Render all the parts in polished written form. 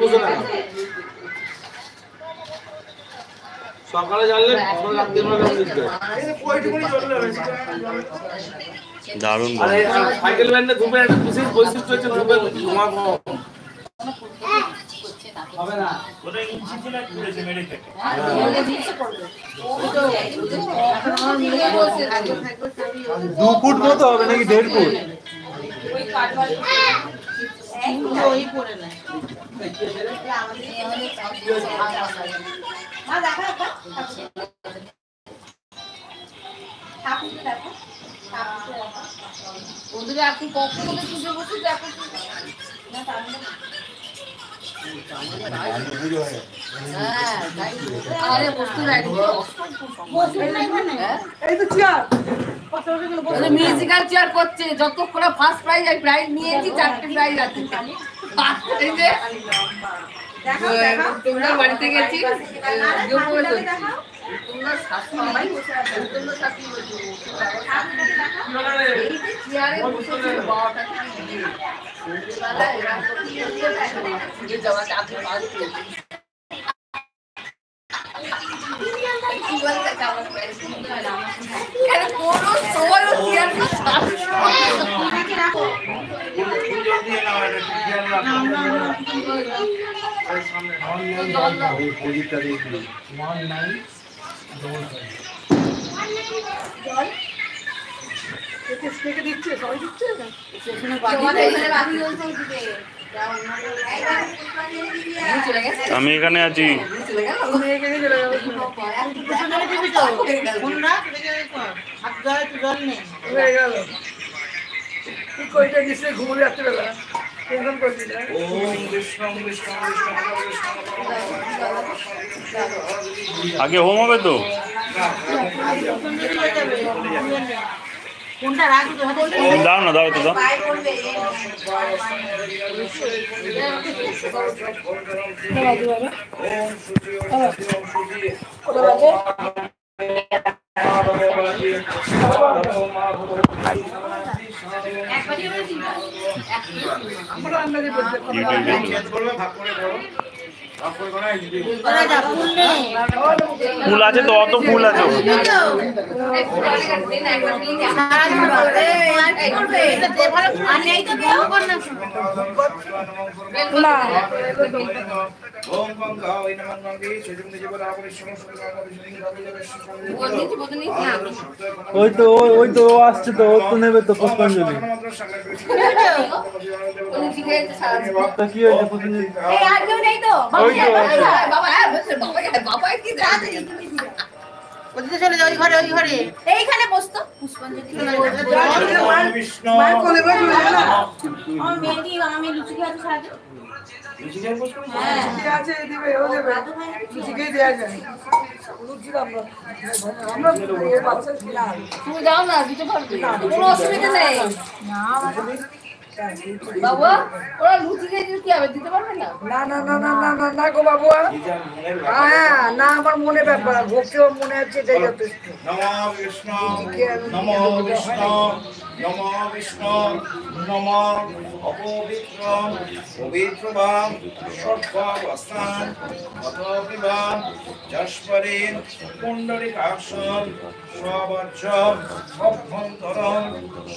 বসে না সকালে জানলে রাত্রে দারুণ। সাইকেল ব্যান্ডে ধূপের একটা বিশেষ বৈশিষ্ট্য হচ্ছে ধূপের ধোঁয়া কম হবে না। ওটা ইঞ্চি ছিল ঘুরেছে মেরে থেকে। 2 ফুট মতো হবে নাকি 1.5 ফুট? ওই পড়ে না মা দেখা একটা ঠাকুরকে দেখো ওদের আপনি কখন পুজো বসে দেখো না তাহলে আরে বস্তু নাই এই তো চেয়ার মিউজিক্যাল চেয়ার করছে যতক্ষণ ফার্স্ট প্রাইজ আমি প্রাইজ নিয়েছি 4টে প্রাইজ আছে এই যে তোমরা বাড়িতে গেছি তোমরা শাশু মামাই তোমরা শাশু চেয়ারে বসে বাবাটা আমি এখানে আছি। আগে হোম হবে তো দাও না, দাও তো দাও। ফুল আছে তো, অত ফুল আছে। ওই তো আসছে তো, ও তো নেবে তো পুষ্পাঞ্জলি। তো কি হয়েছে পুষ্পাঞ্জলি? চলে যাও ওই ঘরে, ওই ঘরে এইখানে বসতো পুষ্পাঞ্জলি। আমি লুচি খেয়ে সাহায্য তুমি যাও না, দিতে পারবে, কোনো অসুবিধা নেই। বাবা ওরা লুচি খেয়ে কি হবে, দিতে পারবে না? না না না না না না না গো বাবু, হ্যাঁ না, আমার মনে ব্যাপার, ভক্তিও মনে আছে, এটাই যথেষ্ট। নমো বিষ্ণু নমো বিষ্ণু নমো বিষ্ণু নমো অপবিত্র পবিত্রবাম সর্বাবস্থান অতপিবাম যস্পরেন পুণ্ডরিকাক্ষম স্ববচ্ছ অভ্যন্তরম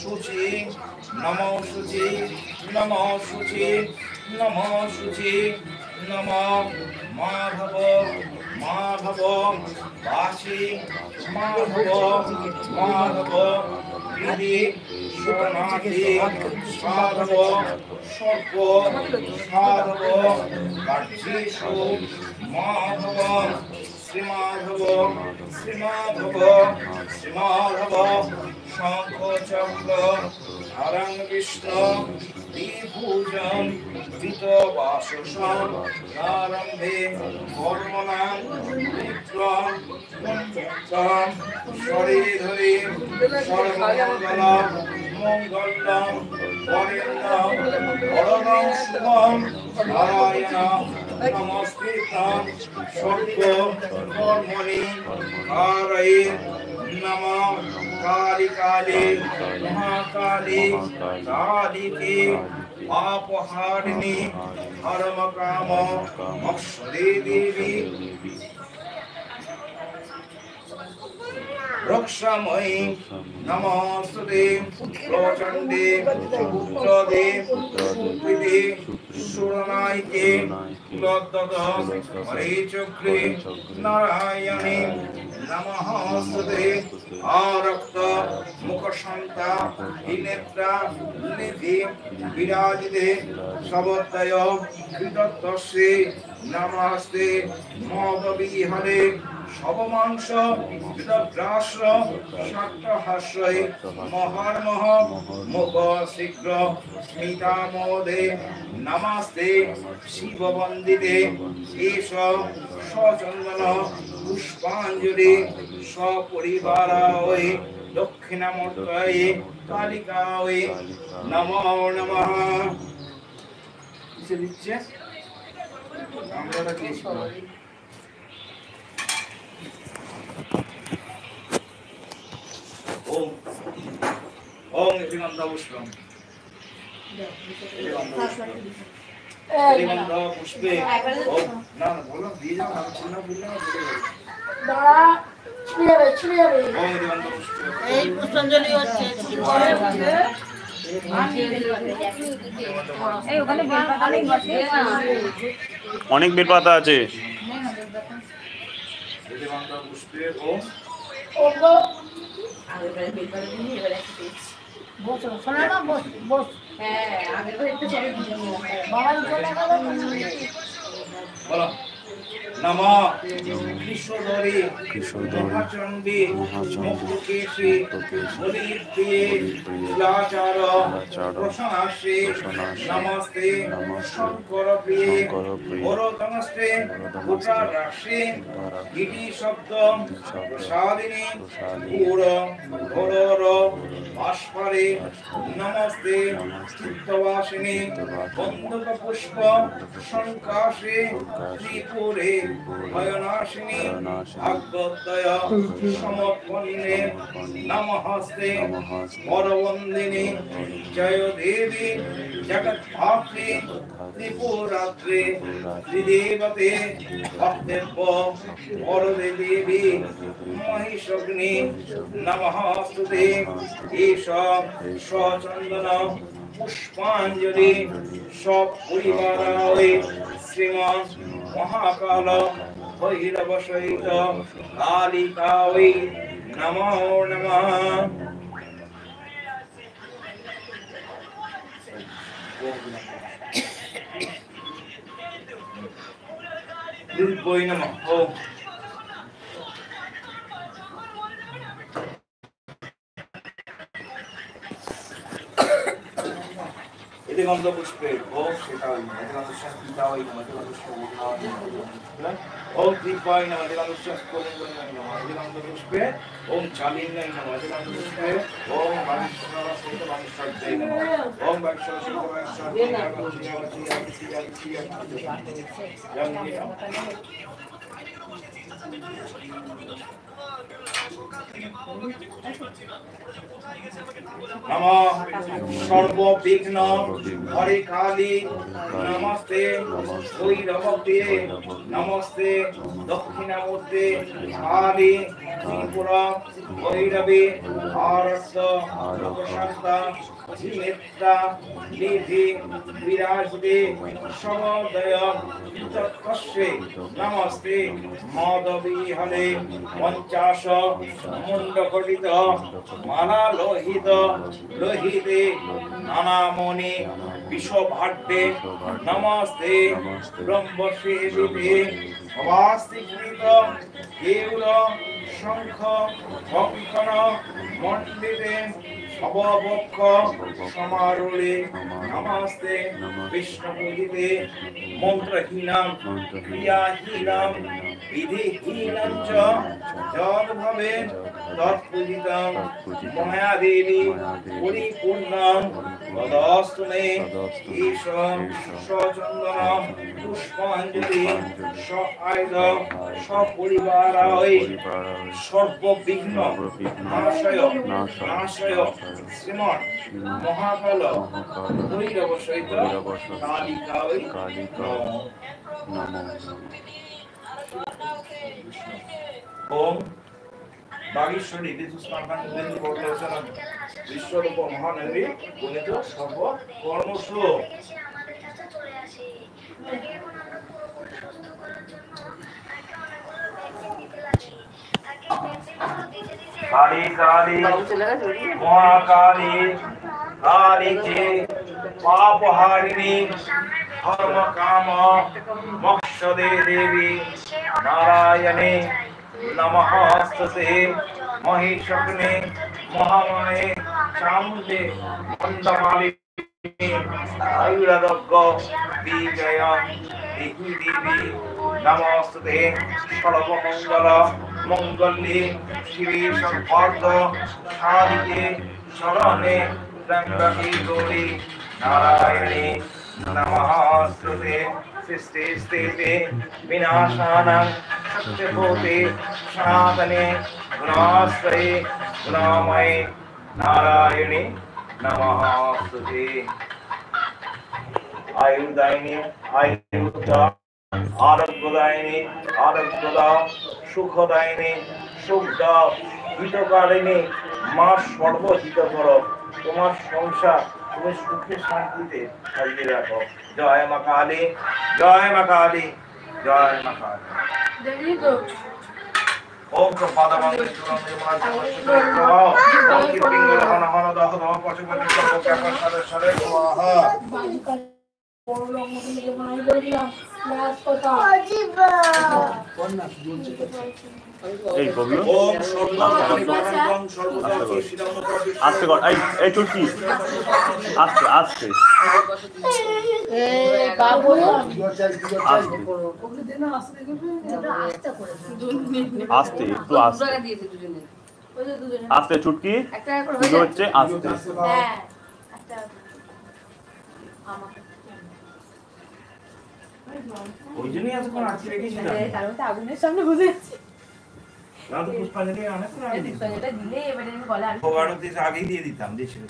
শুচি নমো শুচি নমো শুচি নমো শুচি নমো মাধব মাধব বাসি মাধব মাধব বিধি সুতনাথি সাধব সর্ব সাধব কার্যেষু মাধব শ্রীমাধব শ্রীমাধব শ্রীমাধব শঙ্খ চক্র হরং বিষ্ণু বিভূষণ বিতবাসুষম আরম্ভে কর্মণাং বিক্রম পুণ্যকম শরীরে সর্বমঙ্গলম মঙ্গলম বরেণ্যম বরদং শুভম নারায়ণ নমস্কৃতম সর্ব কর্মণি কারয়ে নমঃ কালী কালী মহাকালী কালীকে আপহারিণী ধর্ম কাম অক্ষরে দেবী রক্ষাময়ী নমস্তে প্রচণ্ডে পুত্রদে সুপ্রীতে সুরনায়িকে কুলদ্দত হরে চক্রে নারায়ণী নমস্তে আরক্ত মুখশান্তা হিনেত্রা নিধি বিরাজিতে সবদয় কৃতত্বশ্রী নমস্তে মদবিহরে সবমাংস বিদগ্রাস্র শাক্তহাস্রয়ে মহার্মহ মুখ শীঘ্র স্মিতামোদে নমস্তে শিববন্দিতে এষ সচন্দন পুষ্পাঞ্জলি সপরিবারায় দক্ষিণামূর্তয়ে কালিকায় নমো নমঃ। কিসে দিচ্ছে আমরা দিয়েছি ওম ওম শ্রীমন্ত পুষ্পম শ্রীমন্ত পুষ্পে ওম না না বলো দিয়ে যাও আমি চিহ্ন বললাম দাঁড়া ছিঁড়ে যাবে ওম শ্রীমন্ত পুষ্পে এই পুষ্পাঞ্জলি হচ্ছে এই ওখানে বেলপাতা নেই বসে অনেক বেলপাতা আছে। শ্রীমন্ত পুষ্পে ওম ওগো বসো শোনা না বস বস হ্যাঁ আগে তো একটু চলে বাবা চলে গেল বলো নমঃ কৃষ্ণধরী মহাচণ্ডী মুক্তকেশী বলিপ্রিয়ে কুলাচার প্রসন্নাশ্রী নমস্তে শঙ্কর প্রিয়ে বরতনস্তে উত্তরাশ্রী গিরি শব্দ প্রসাদিনী পুর ঘোর ভাস্করে নমস্তে চিত্তবাসিনী বন্দুক পুষ্প শঙ্কাশে ত্রিপুরে ভয়নাশিনী ভাগ্যোদয় সমর্পণে নমস্তে পরবন্দিনী জয় দেবী জগদ্ধাত্রী ত্রিপুরাত্রী ত্রিদেবতে ভক্তেব্য বরদে দেবী মহিষগ্নি নমস্তুতে এষ সচন্দন পুষ্পাঞ্জলি সব পরিবারায় শ্রীমান মহাকাল ভৈরব সহিত কালিকায় নমো নমঃ। দিব্যৈ নমঃ। ওম গন্ধ পুষ্পে ওম সেটাই মধুগন্ধ শান্তিতাই মধুগন্ধ শোভায় ওম দীপায় নমঃ মধুগন্ধ স্ফুলিঙ্গায় নমঃ মধুগন্ধ পুষ্পে ওম চালিন্যায় নমঃ মধুগন্ধ পুষ্পে ওম বাণীশ্বর সহিত বাণীশ্বর্যায় নমঃ ওম বাণীশ্বর সহিত বাণীশ্বর্যায় নমঃ সর্ববিঘ্ন হরে কালী নমস্তে ভৈরবপ্রিয়ে নমস্তে দক্ষিণামূর্তে কালী ত্রিপুরা ভৈরবী আরস্ত লোকশান্তা নেত্রা নিধি বিরাজতে সমদয় তৎকস্যে নমস্তে মদবিহলে পঞ্চাশ মুন্ডকটিত মালা লোহিত লোহিতে নানামণি বিশ্বভাড্যে নমস্তে ব্রহ্মসেবিতে অবাস্তিকৃত কেউল শঙ্খ কঙ্কণ মণ্ডিতে সববক্ষ সমারোহে নমস্তে বিষ্ণুপূজিতে মন্ত্রহীনাম ক্রিয়াহীনাম বিধিহীনাম চ যদ্ভবে তৎপূজিতং মায়াদেবী পরিপূর্ণাং তদস্তমে ঈশম সচন্দন পুষ্পাঞ্জলি সআয়দ সপরিবারায় সর্ববিঘ্ন নাশয় নাশয় শ্রীমৎ মহাকাল ভৈরব সহিত কালিকায় ওম বাগীশ্বরী বিশ্বরূপ মহানবী গুণিত সর্ব কর্মসু কালী কালী মহাকালী কালীকে পাপহারিণী ধর্ম কাম মোক্ষদে দেবী নারায়ণে নমঃস্তুতে মহিষগ্নে মহামায়ে চামুণ্ডে মন্দমালিনী আয়ুরারোগ্য বিজয় দেহি দেবী নমস্তুতে সর্বমঙ্গল মঙ্গলে শিবে সর্বার্থ সাধিকে শরণে ত্র্যম্বকে গৌরী নারায়ণে নমঃস্তুতে সৃষ্টি স্থিতি বিনাশানাং সত্যভূতে সনাতনে গুণাশ্রয়ে গুণাময়ে নারায়ণে নমঃস্তুতে আয়ুদায়িনী আয়ুদা আরোগ্যদায়িনী আরোগ্যদা সুখদায়িনী সুখদা হিতকারিণী মা সর্বহিতকর তোমার সংসার তুমি সুখে শান্তিতে সাজিয়ে রাখো জয় মা কালী জয় মা কালী জয় মা কালী ওম প্রপাদমঙ্গল চূড়ামণি মহাজনস্বতঃ ওম কীর্তিঙ্গল হন হন দহ দহ পশুপতি সর্বজ্ঞাপন সরে সরে স্বাহা এই গবিও ওম সর্বজ্ঞাপন সর্বদাচি শিরমপতি আস্তে কর এই চুটকি আস্তে আস্তে আস্তে একটু আস্তে আস্তে চুটকি পুজো হচ্ছে আস্তে ওই জন্যই এতক্ষণ আটকে রেখেছিলাম কারণ তো আগুনের সামনে বসে আছি না তো পুষ্পাঞ্জলি অনেকক্ষণ আগে দিতাম এটা দিলে এবারে আমি গলা আর ভগবানকে আগেই দিয়ে দিতাম দিয়েছিল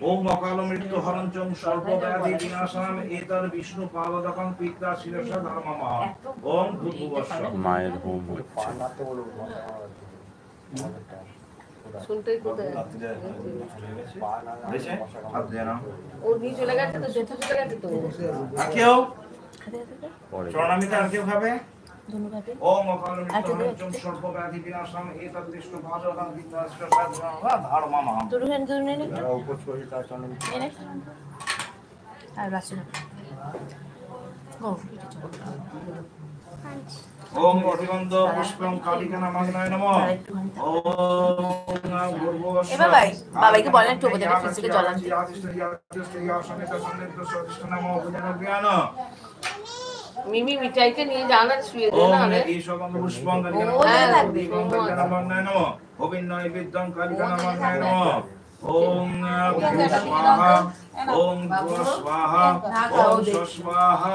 ওম অকাল মৃত্যু হরঞ্চম সর্বব্যাধি বিনাশান এতদ বিষ্ণু পাদকং পিতা শিরসা ধর্মম ওম ভূর্ভুবস্ব মায়ের হোম হচ্ছে শুনতেই কোথায় হয়েছে হাত দিয়ে নাও ওর নিয়ে চলে গেছে তো যেতে চলে গেছে তো আর কেউ পরে প্রণামিতে আর কেউ খাবে ওম অকাল মৃত্যু হরঞ্চম সর্বব্যাধি বিনাশান এতদ বিষ্ণু পাদকং পিতা শিরসা ধর্মম দুরুহেন দুরুহেন আর রাসনা ওম অধিগন্ধ পুষ্পং কালিকা নমঃ নমঃ ওম ভূর্ভুবস্ব এ বাবাইকে বলেন একটু ওদের ফ্রিজে জল আনতে মিমি মিঠাইকে নিয়ে যান আর শুয়ে দেন ওম আরে ঈশগন্ধ পুষ্পং কালিকা হ্যাঁ, নমঃ নমঃ গোবিন্দয় বিদ্যং কালিকা নমঃ নমঃ ওম স্বাহা ওম স্বাহা ওম স্বাহা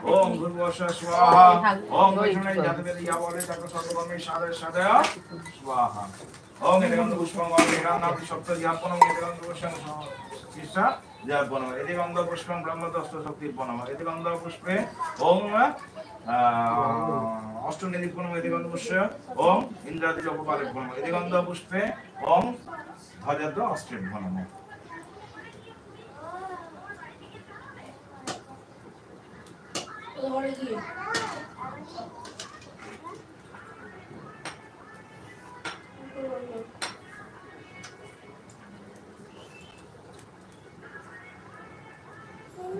ওম ভূর্ভুবস্ব স্বাহা ওম বিষ্ণুয়ে জাতবেদে ইয়াবলে তত সর্বকর্মে সাধে সাধে স্বাহা ওম এদিগন্ধ পুষ্পং অগ্নিরান্নাতি সপ্ত ইয়াপনং এদিগন্ধ পুষ্পং শিষ্যা যাপনং এদিগন্ধ পুষ্পং ব্রহ্মদস্ত শক্তিপনং এদিগন্ধ পুষ্পে ওম অষ্টনিধিপনং এদিগন্ধ পুষ্পে ওম ইন্দ্রাদি জপপালিপনং এদিগন্ধ পুষ্পে ওম ভজত অষ্টনিধিপনং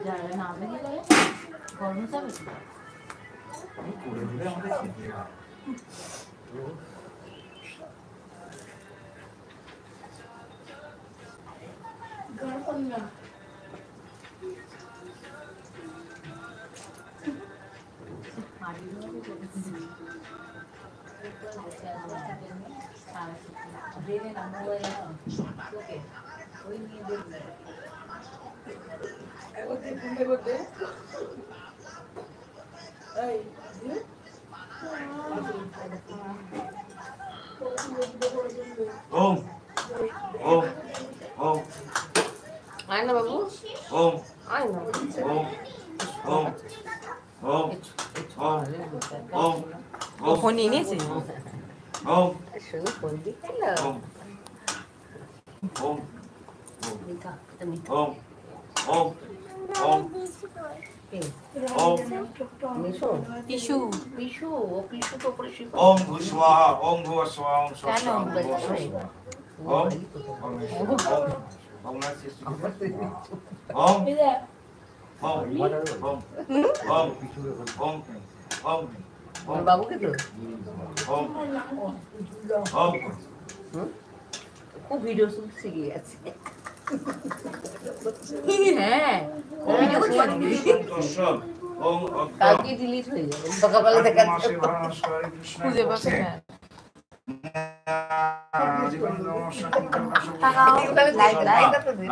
যারা না বেরিয়ে গেলে গরম যাবে করে দিলে আমাদের খেতে হয় ওম ওম ওম আয় না বাবু, ওম আয় না। ওম ওম ওম ওম ওম ফোন নিয়ে নিয়েছে ওম শুধু ফোন দিচ্ছিল। ওম ওম মিঠা, এটা মিঠা। ওম ওম ওম ওম মিশো, টিস্যু পিসু, ও পিসু তো করে শিখো। ওম ভূস্বাহা ওম ভূস্বাহা ওম কেন? স্বস্তিঃ ওম ভূস্বাহা ওম ওম ওম ওম ওম আমার বাবুকে তো ওম ওম খুব ভিডিও শুট শিখে গেছে। হ্যাঁ ভিডিও করছি দর্শক ওম কালকে ডিলিট হয়ে যাবে, সকালবেলা দেখা যাচ্ছে। খুঁজে পাবে না লাইনটা তো দিন।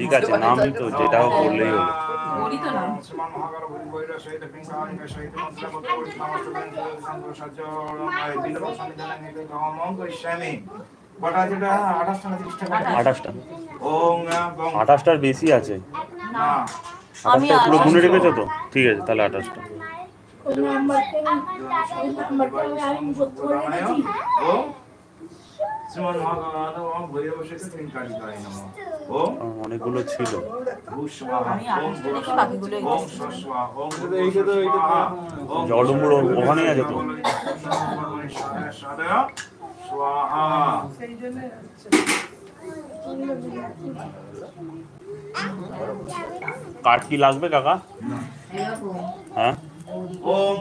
ঠিক আছে, নাম তো যেটাও করলেই হলো। বলি তো নাম কটা যেটা 28টা না 30টা কটা? 28টা। ওং 28টার বেশি আছে। না 28টা পুরো গুনে রেখেছো তো? ঠিক আছে, তাহলে 28টা। অনেকগুলো ছিল। জলমুড়ো ওখানেই আছে তো। কাঠ কি লাগবে কাকা? হ্যাঁ ওম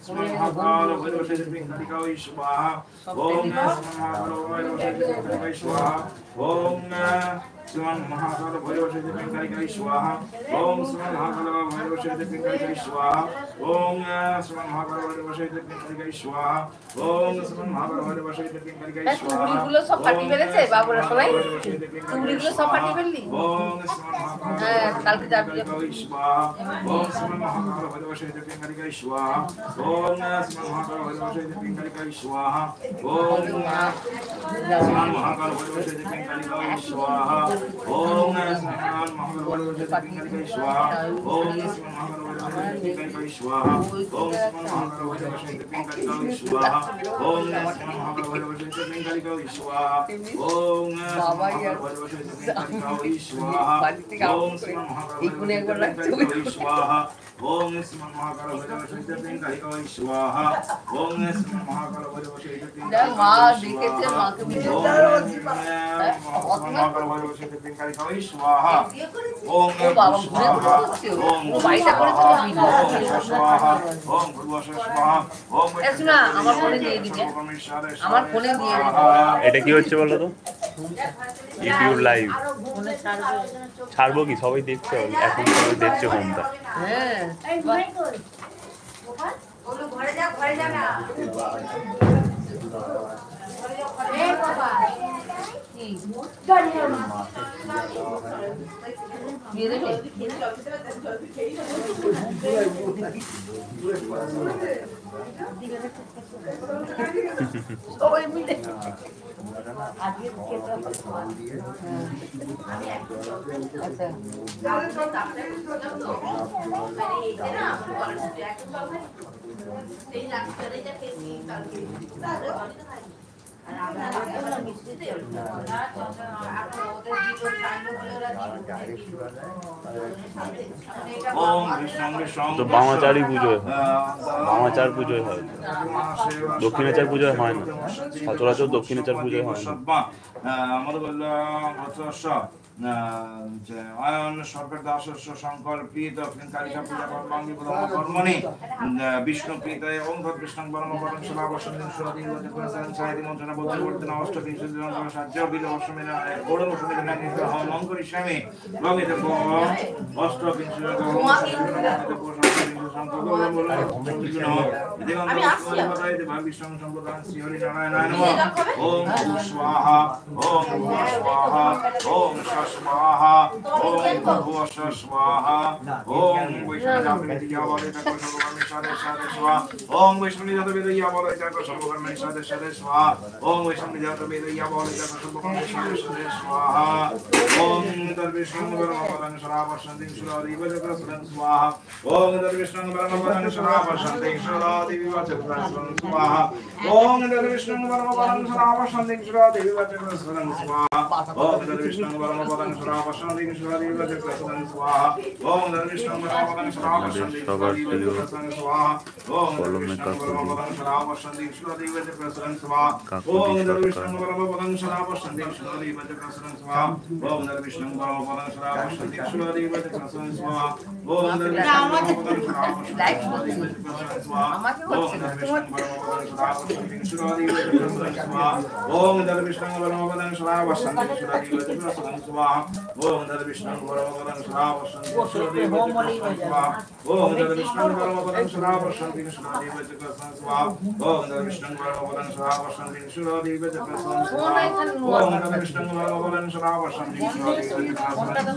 Sman Mahakala Bhairava Pinkarikai Swaha. Om Sman Mahakala Bhairava Pinkarikai Swaha. Om Sman Mahakala Bhairava Pinkarikai Swaha. Om Sman Mahakala Bhairava Pinkarikai Swaha. চুড়িগুলো সব ফাটি ফেলেছে বাবুরা সবাই, চুড়িগুলো সব ফাটি ফেললি? হ্যাঁ, কালকে যাবি। Swaha. Om Sman Mahakala Bhairava Pinkarikai Swaha. Om Sman Mahakala Bhairava Pinkarikai Swaha. Om Sman Mahakala Bhairava Pinkarikai Swaha. Om Sman Mahakala Bhairava Pinkarikai Swaha. Om Sman Mahakala Bhairava Pinkarikai Swaha. Om Sman Mahakala Bhairava Pinkarikai Swaha. Om Sman Mahakala Bhairava Pinkarikai Swaha. Om Sman Mahakala Bhairava Pinkarikai Swaha. Om Sman Mahakala Bhairava Pinkarikai Swaha. Om Sman Mahakala Bhairava Pinkarikai Swaha. Om Sman Mahakala Bhairava দেখ মা Pinkarikai দেখেছে, Swaha. মাকে video Om Mahakala Bhairava Pinkarikai Swaha. Om ও বাবা ঘুরে ঘুরে করছে, ও বাড়িটা করেছে তো video. Swaha. Om Bhurvasha Swaha. Om এ শোনা, আমার ফোনে দিয়ে দিবে, আমার ফোনে দিয়ে দিবে। এটা কি হচ্ছে বলো তো? ইউটিউব লাইভ ছাড়বো কি? সবাই দেখছে, এখন সবাই দেখছে হোমটা। হ্যাঁ দিয়ে দেবে। সবাই মিলে আচ্ছা ওম কৃষ্ণং কৃষ্ণং তো বামাচারই পুজোয় হয়, বামাচার পুজোয় হয়, দক্ষিণাচার পুজোয় হয় না, সচরাচর দক্ষিণাচার পুজোয় হয় না। আমাদের বললো সরকার দাসস্য সংকল্পিত কালিকা পূজা কর্মাঙ্গি কর্মণি বিষ্ণু প্রীতায় ওম তৎকৃষ্ণং পরম পরম সভাবসন্তিং সুরতিং গতিপুরসাং সাইদি মন্ত্রণা বুদ্ধিবর্তন অষ্টতিং সুদিনং সাহায্য বিল অষ্টমিনা গৌরব অষ্টমিনা নিত্য হনং করিষ্যামি গমিত অষ্টতিং সুরতিং ওম স্বাহা ওম স্বাহা ওম स्वाहा ओम भूर्भुवः स्वाहा ओम वैष्णवजातवेदीयावलितः सर्वकर्मणि साधे साधे स्वाहा ओम वैष्णवजातवेदीयावलितः सर्वकर्मणि साधे साधे स्वाहा ओम वैष्णवजातवेदीयावलितः सर्वकर्मणि साधे साधे स्वाहा ओम तद्विष्णुं परमपदं शरावसन्तिं सुरादिवचक्रस्वरं स्वाहा ओम तद्विष्णुं परमपदं शरावसन्तिं सुरादिवचक्रस्वरं स्वाहा ओम तद्विष्णुं परमपदं शरावसन्तिं सुरादिवचक्रस्वरं स्वाहा ओम तद्विष्णुं परमपदं शरावसन्तिं सुरादिवचक्रस्वरं स्वाहा ओम तद्विष्णुं परमपदं शरावसन्तिं सुरादिवचक्रस्वरं स्वाहा ओम तद्विष्णुं परमपदं शरावसन्तिं सुरादिवचक्रस्वरं स्वाहा ओम तद्विष्णुं परमपदं शरावसन्तिं सुरादिवचक्रस्वरं स्वाहा ओम तद्विष्णुं परमपदं शरावसन्तिं सुरादिवचक्रस्वरं स्वाहा ओम तद्विष्णुं परमपदं शरावसन्तिं सुरादिवचक्रस्वरं स्वाहा ओम तद्विष्णुं परमपदं शरावसन्तिं सुरादिवचक्रस्वरं स्वाहा ओम तद्विष्णुं परमपदं शरावसन्तिं सुरादिवचक्रस्वरं स्वाहा ओम तद्विष्णुं परमपदं शरावसन्तिं सुरादिवचक्रस्वरं स्वाहा ओम तद्विष्णुं परमपदं शरावसन्तिं सुरादिवचक्रस्वरं स्वाहा ओम तद्विष्णुं परमपदं शरावसन्तिं सुरादिवचक्रस्वरं स्वाहा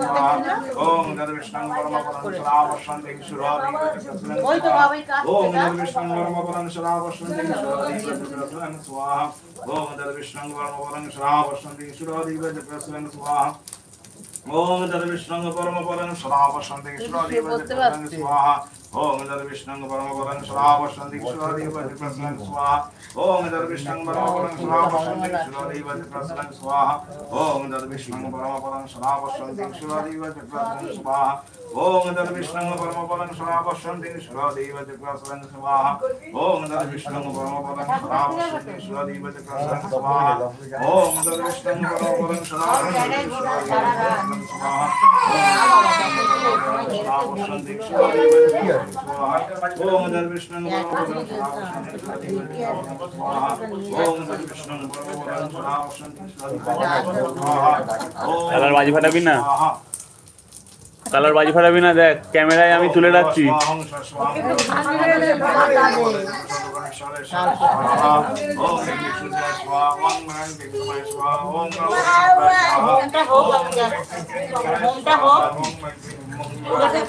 ओम तद्विष्णुं परमपदं शरावसन्तिं सुरादिवचक्रस्वरं स्वाहा ओम तद्विष्णुं परमपदं शरावसन्तिं सुरादिवचक्रस्वरं स्वाहा ओम तद्विष्णुं परमपदं शरावसन्तिं सुरादिवचक्रस्वरं स्वाहा ओम तद्विष्णुं परमपदं शरावसन्तिं सुरादिवचक्रस्वरं स्वाहा ओम तद्विष्णुं परमपदं शरावसन्तिं सुरादिवचक्रस्वरं स्वाहा ओम तद्विष्णुं परमपदं शरावसन्तिं सुरादिवचक्रस्वरं स्वाहा ओम तद्विष्णुं परमपदं शरावसन्तिं सुरादिवचक्रस्वरं स्वाहा ओम तद्विष्णुं परमपदं शरावसन्तिं सुरादिवचक्रस्वरं स्वाहा ओम तद्विष्णुं परमपदं शरावसन्तिं सुरादिवचक्रस्वरं स्वाहा ओम तद्विष्णुं परमपदं शरावसन्तिं सुरादिवचक्रस्वरं स्वाहा ओम तद्विष्णुं परमपदं शरावसन्तिं सुरादिवचक्रस्वरं स्वाहा ओम तद्विष्णुं परमपदं शरावसन्तिं सुरादिवचक्रस्वरं स्वाहा ओम तद्विष्णुं परमपदं शरावसन्तिं सुरादिवचक्रस्वरं स्वाहा কালার বাজি ফাটাবি না, কালার বাজি ফাটাবি না, দেখ ক্যামেরায় আমি তুলে রাখছি।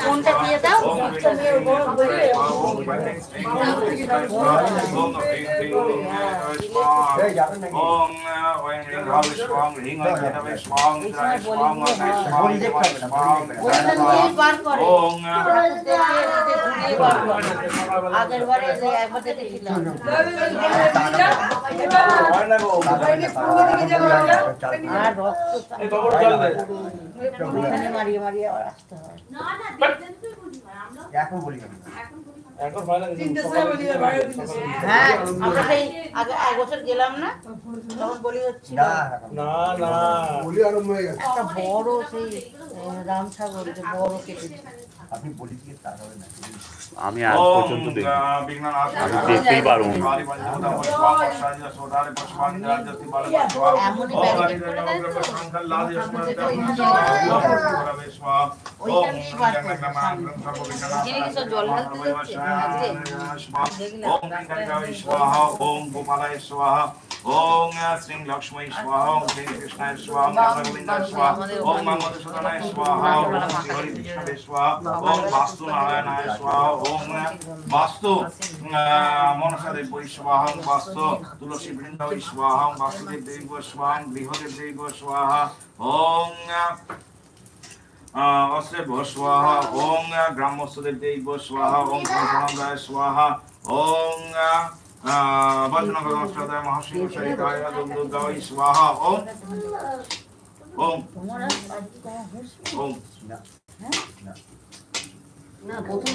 ফোনটা দিয়ে দাও আগের বারে একবার দেখেছিলাম আর রক্ত মারিয়ে মারিয়ে আবার আসতে হয়। এখন হয় না হ্যাঁ আমরা সেই আগে এক বছর গেলাম না, তখন বলি হচ্ছিল না না একটা বড় সেই রামসাগর যে বড় কেটেছে। আমি আজ পর্যন্ত দেখি, আমি দেখতেই পারবো না। ओम गोपालाय स्वाहा ओम श्री लक्ष्मी स्वाहा ओम श्री कृष्णाय स्वाहा ओम गोविंदाय स्वाहा ओम मधुसूदनाय स्वाहा ओम श्री हरि कृष्णाय स्वाहा ओम वास्तु नारायणाय स्वाहा ओम वास्तु मनसा देवी स्वाहा ओम वास्तु तुलसी वृंदावै स्वाहा ओम वासुदेव देवी स्वाहा ओम गृहदेव देवी स्वाहा ओम अस्त्रे स्वाहा ओम ग्रामस्थदेव देवी स्वाहा ओम स्वाहा ओम वचनगणश्रद्धाय महाशिवशयिताय दुर्गाय स्वाहा ओम ओम ओम না প্রথম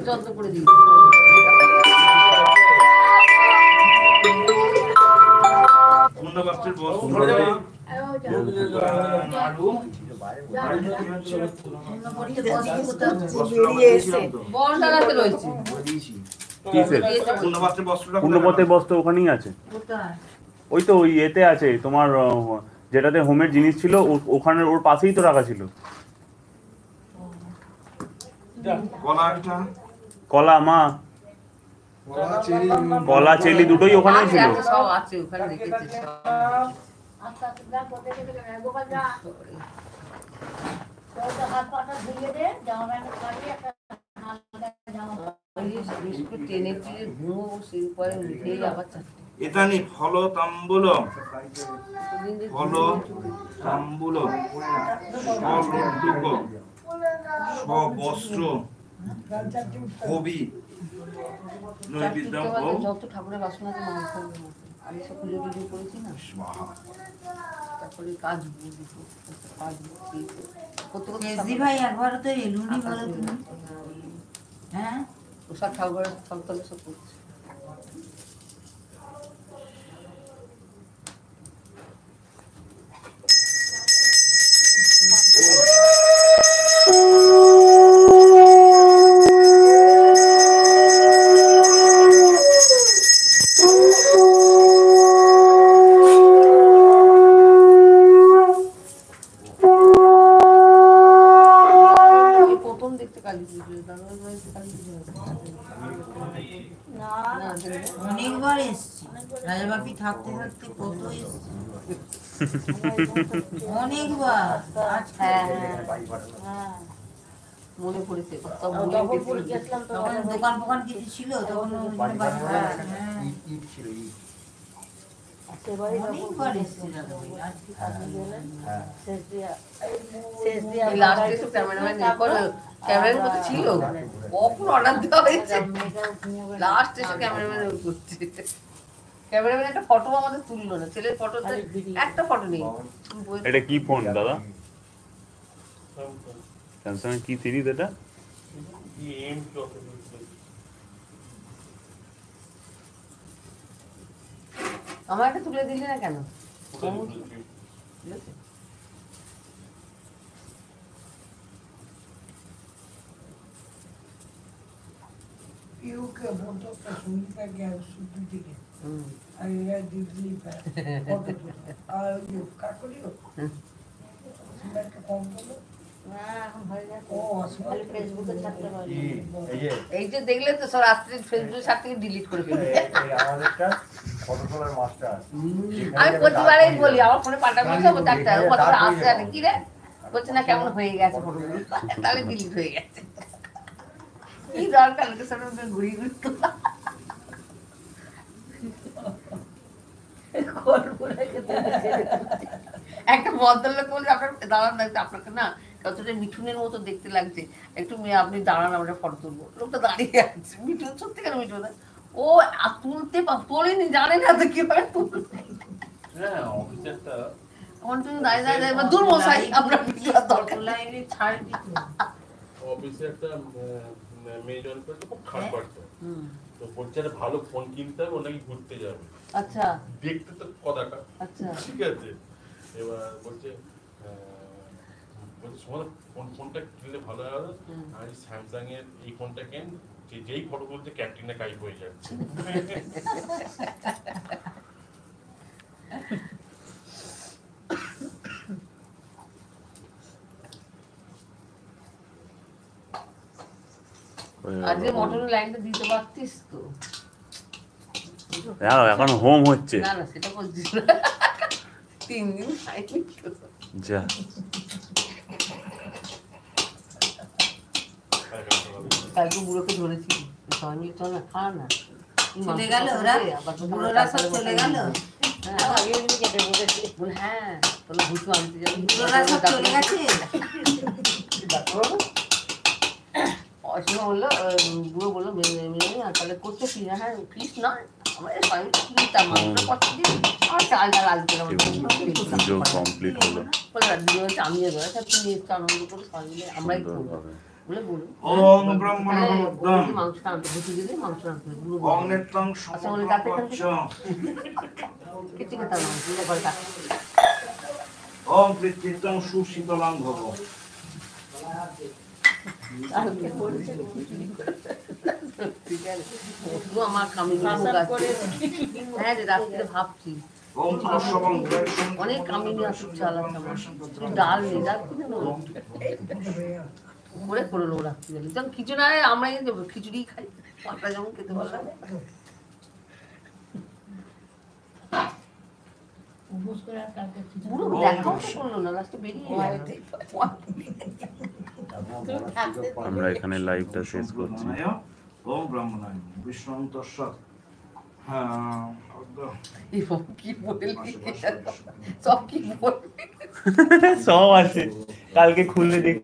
যন্ত্র করে দিই মুন্ডবাস্ত্রের বস্ত্র নাড়ু বল লাগাতে রয়েছে কিসের মুন্ডবাস্ত্রের বস্ত্রটা পূর্ণপথের বস্ত্র ওখানেই আছে ওই তো ওই এতে আছে তোমার যেটাতে হোমের জিনিস ছিল ওখানে ওর পাশেই তো রাখা ছিল কলাটা কলা মা কলা চেলি দুটোই ওখানেই ছিল সব আছে ওখানে রেখেছে বিস্কুট টেনে টেনে ঘুমো সেই পরে উঠেই আবার এতানি ফল তাম্বুল ফলটুক বস্ত্র কবি নৈবেদ্যম ও যত ঠাকুরের বাসন আছে আমি সব পুজো টুজো করেছি না তারপরে কাজ কেসদি ভাই একবারও তো এলুনি বলো তুমি হ্যাঁ সব ঠাকুরের ফলতলে সব করছে অনেকবার এসছি রাজাবাপি থাকতে থাকতে কত এসছি অনেকবার মনে পড়েছে তখন দোকান ফোকান কিছু ছিল তখন অনেকবার এসছি লাস্টে তো ক্যামেরাম্যান ক্যামেরার মতো ছিল কখন অর্ডার দেওয়া হয়েছে লাস্ট এসে ক্যামেরাম্যান করছে ক্যামেরাম্যান একটা ফটো আমাদের তুললো না ছেলের ফটোতে একটা ফটো নেই এটা কি ফোন দাদা স্যামসাং কি সিরিজ এটা আমার একটা তুলে দিলি না কেন এই যে দেখলে তো সব রাত্রে ফেসবুক সার থেকে ডিলিট করে ফেলবে আমি প্রতিবারই বলি আমার ফোনে পাঠাবো সব ডাক্তার কত আসছে আর কি রে বলছে না কেমন হয়ে গেছে ফটোগুলো তাহলে ডিলিট হয়ে গেছে কি দরকার লোকের সামনে ঘুরি ঘুরি একটা ভদ্রলোক বলছে আপনার দাঁড়ান লাগছে আপনাকে না কতটা মিঠুনের মতো দেখতে লাগছে একটু আপনি দাঁড়ান আমরা ফটো তুলবো লোকটা দাঁড়িয়ে আছে মিঠুন সত্যিকার মিঠুন ও তুলতে তোলেনি জানে না তো কিভাবে তুলবে দূর মশাই আমরা দরকার অফিসে একটা মেয়ে জয়েন করেছে খুব খারাপ পারতো তো বলছে একটা ভালো ফোন কিনতে হবে ও নাকি ঘুরতে যাবে আচ্ছা দেখতে তো কদাকা আচ্ছা ঠিক আছে এবার বলছে সময় ফোনটা কিনলে ভালো হবে আর স্যামসাং এর এই ফোনটা কেন যেই ফটো তুলতে ক্যান্টিনে গায়েব হয়ে যাচ্ছে আজকে মোটরের লাইনটা দিতে পারতিস তো এখন হোম হচ্ছে না না সেটা বলছিস না 3 দিন খাইনি যা কালকে বুড়োকে ধরেছি সবাই মিলে চল না খা না চলে গেল ওরা বুড়োরা সব চলে গেল হ্যাঁ তোরা ভুতু আনতে যাবি বুড়োরা সব চলে গেছে অসীমা বললো বুড়ো বললো মেয়ে তাহলে করছো কি না? হ্যাঁ কৃষ না আমাদের সবাই তার মাংস কষ্ট দিই আর চাল ডাল আলতে পুজো কমপ্লিট হলো বলে দুজন চামিয়ে দেয় তুমি একটু আনন্দ করে সবাই মিলে আমরাই করবো বলে বলুন ওম ব্রহ্মণোদ্যম মাংস আনতে ভুতি দিলে মাংস আনতে বুড়ো ওম নেত্রং সমগ্রপচ্চ কেটে খেতে হবে মাংস ঘরে কাটে ওম পৃথিবীতং সুশীতলাং ভব আমার কামিনী হ্যাঁ রে রাত্রে ভাবছি ওম তস্যবং অনেক কামিনী আসুক চাল আছে আমার ডাল নেই ডাল কিনে নেবো করে করে নেবো রাত্রিবেলা যেমন খিচুড়ি না আমরা খিচুড়ি খাই পাটা যেমন খেতে ভালো লাগে পুরো দেখাও তো করলো না লাস্টে বেরিয়ে আমরা এখানে লাইভটা শেষ করছি ওম ব্রহ্মণায় বিষ্ণু তস্য কি বললি সব কি বলবি সব আছে কালকে খুললে দেখ